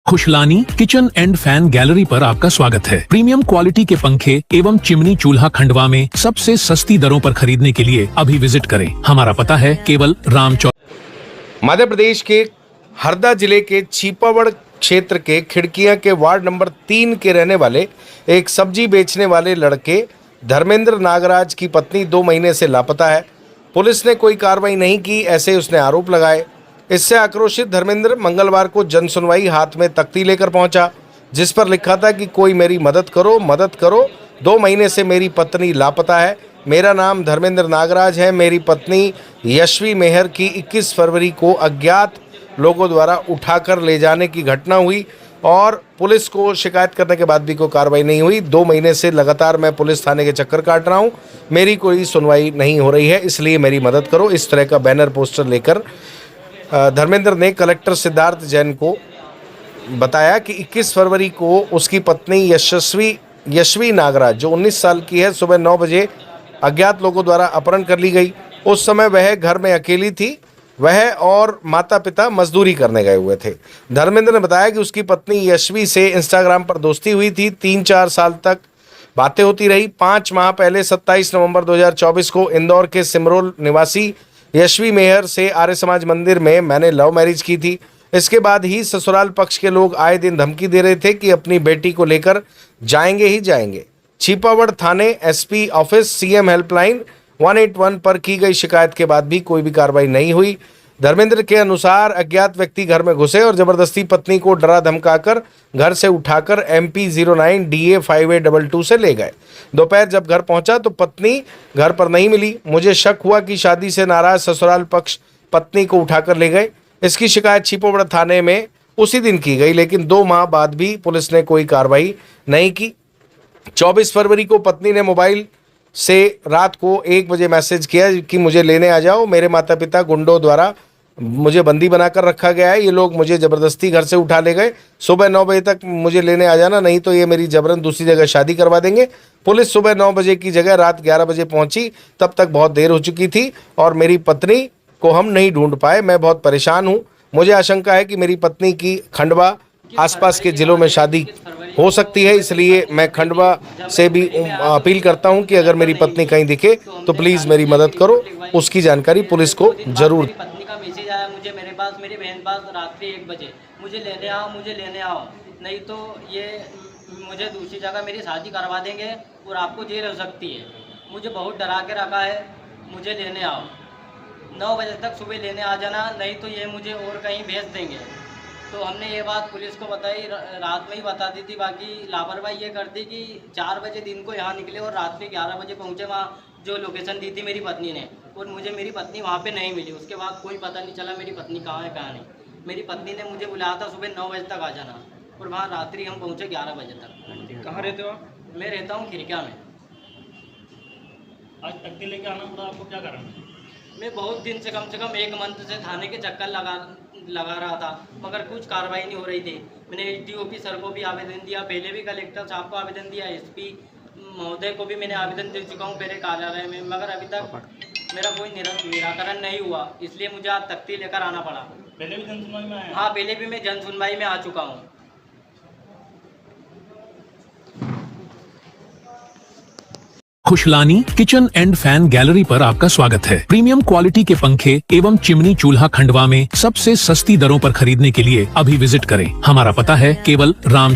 Khushlani kitchen and fan gallery पर आपका स्वागत है। प्रीमियम क्वालिटी के पंखे एवं चिमनी चूल्हा खंडवा में सबसे सस्ती दरों पर खरीदने के लिए अभी विजिट करें। हमारा पता है केवल राम चौक। मध्य प्रदेश के हरदा जिले के छिपावड़ क्षेत्र के खिड़कियां के वार्ड नंबर 3 के रहने वाले एक सब्जी बेचने वाले लड़के धर्मेंद्र नागराज की पत्नी 2 महीने से लापता है। पुलिस ने कोई कार्रवाई नहीं की, ऐसे उसने आरोप लगाए। इससे आक्रोशित धर्मेंद्र मंगलवार को जन सुनवाई हाथ में तख्ती लेकर पहुंचा, जिस पर लिखा था कि कोई मेरी मदद करो, 2 महीने से मेरी पत्नी लापता है। मेरा नाम धर्मेंद्र नागराज है। मेरी पत्नी यशवी मेहर की 21 फरवरी को अज्ञात लोगों द्वारा उठाकर ले जाने की घटना हुई और पुलिस को शिकायत करने के बाद भी कोई कार्रवाई नहीं हुई। 2 महीने से लगातार मैं पुलिस थाने के चक्कर काट रहा हूं, मेरी कोई सुनवाई नहीं हो रही है, इसलिए मेरी मदद करो। इस तरह का बैनर पोस्टर लेकर धर्मेंद्र ने कलेक्टर सिद्धार्थ जैन को बताया कि 21 फरवरी को उसकी पत्नी यशवी नागराज, जो 19 साल की है, सुबह 9 बजे अज्ञात लोगों द्वारा अपहरण कर ली गई। उस समय वह घर में अकेली थी। वह और माता पिता मजदूरी करने गए हुए थे। धर्मेंद्र ने बताया कि उसकी पत्नी यशवी से इंस्टाग्राम पर दोस्ती हुई थी। 3-4 साल तक बातें होती रही। 5 माह पहले 27 नवंबर 2024 को इंदौर के सिमरोल निवासी यशवी मेहर से आर्य समाज मंदिर में मैंने लव मैरिज की थी। इसके बाद ही ससुराल पक्ष के लोग आए दिन धमकी दे रहे थे कि अपनी बेटी को लेकर जाएंगे ही जाएंगे। छिपावड़ थाने, एसपी ऑफिस, सीएम हेल्पलाइन 181 पर की गई शिकायत के बाद भी कोई भी कार्रवाई नहीं हुई। धर्मेंद्र के अनुसार अज्ञात व्यक्ति घर में घुसे और जबरदस्ती पत्नी को डरा धमकाकर घर से उठाकर MP 09 DA 5822 से ले गए। दोपहर जब घर पहुंचा तो पत्नी घर पर नहीं मिली। मुझे शक हुआ कि शादी से नाराज ससुराल पक्ष पत्नी को उठाकर ले गए। इसकी शिकायत छिपावड़ थाने में उसी दिन की गई, लेकिन 2 माह बाद भी पुलिस ने कोई कार्रवाई नहीं की। 24 फरवरी को पत्नी ने मोबाइल से रात को 1 बजे मैसेज किया कि मुझे लेने आ जाओ, मेरे माता पिता गुंडों द्वारा मुझे बंदी बनाकर रखा गया है, ये लोग मुझे ज़बरदस्ती घर से उठा ले गए। सुबह 9 बजे तक मुझे लेने आ जाना, नहीं तो ये मेरी जबरन दूसरी जगह शादी करवा देंगे। पुलिस सुबह 9 बजे की जगह रात 11 बजे पहुंची। तब तक बहुत देर हो चुकी थी और मेरी पत्नी को हम नहीं ढूंढ पाए। मैं बहुत परेशान हूँ। मुझे आशंका है कि मेरी पत्नी की खंडवा आसपास के ज़िलों में शादी हो सकती है, इसलिए मैं खंडवा से भी अपील करता हूं कि अगर मेरी पत्नी कहीं दिखे तो प्लीज़ मेरी मदद करो। उसकी जानकारी पुलिस को जरूर। पत्नी का मैसेज आया मुझे, मेरे पास, मेरी बहन पास, रात्रि 1 बजे, मुझे लेने आओ, नहीं तो ये मुझे दूसरी जगह मेरी शादी करवा देंगे और आपको जेल हो सकती है। मुझे बहुत डरा के रखा है, मुझे लेने आओ, 9 बजे तक सुबह लेने आ जाना, नहीं तो ये मुझे और कहीं भेज देंगे। तो हमने ये बात पुलिस को बताई, रात में ही बता दी थी। बाकी लापरवाही ये कर दी कि 4 बजे दिन को यहाँ निकले और रात में 11 बजे पहुँचे वहाँ जो लोकेशन दी थी मेरी पत्नी ने, और मुझे मेरी पत्नी वहाँ पे नहीं मिली। उसके बाद कोई पता नहीं चला मेरी पत्नी कहाँ है कहाँ नहीं। मेरी पत्नी ने मुझे बुलाया था सुबह 9 बजे तक आ जाना, और वहाँ रात्रि हम पहुँचे 11 बजे तक। कहाँ रहते हो आप? मैं रहता हूँ खिड़किया में। आज तख्ती लेके आना पड़ा आपको, क्या कारण है? मैं बहुत दिन से कम 1 मंथ से थाने के चक्कर लगा रहा था, मगर कुछ कार्रवाई नहीं हो रही थी। मैंने SDOP सर को भी आवेदन दिया, पहले भी कलेक्टर साहब को आवेदन दिया, SP महोदय को भी मैंने आवेदन दे चुका हूँ मेरे कार्यालय में, मगर अभी तक मेरा कोई निराकरण नहीं हुआ। इसलिए मुझे आज तख्ती लेकर आना पड़ा। पहले भी जन सुनवाई में आए? हाँ, पहले भी मैं जन सुनवाई में आ चुका हूँ। Khushlani kitchen and fan gallery पर आपका स्वागत है। प्रीमियम क्वालिटी के पंखे एवं चिमनी चूल्हा खंडवा में सबसे सस्ती दरों पर खरीदने के लिए अभी विजिट करें। हमारा पता है केवल राम चौक।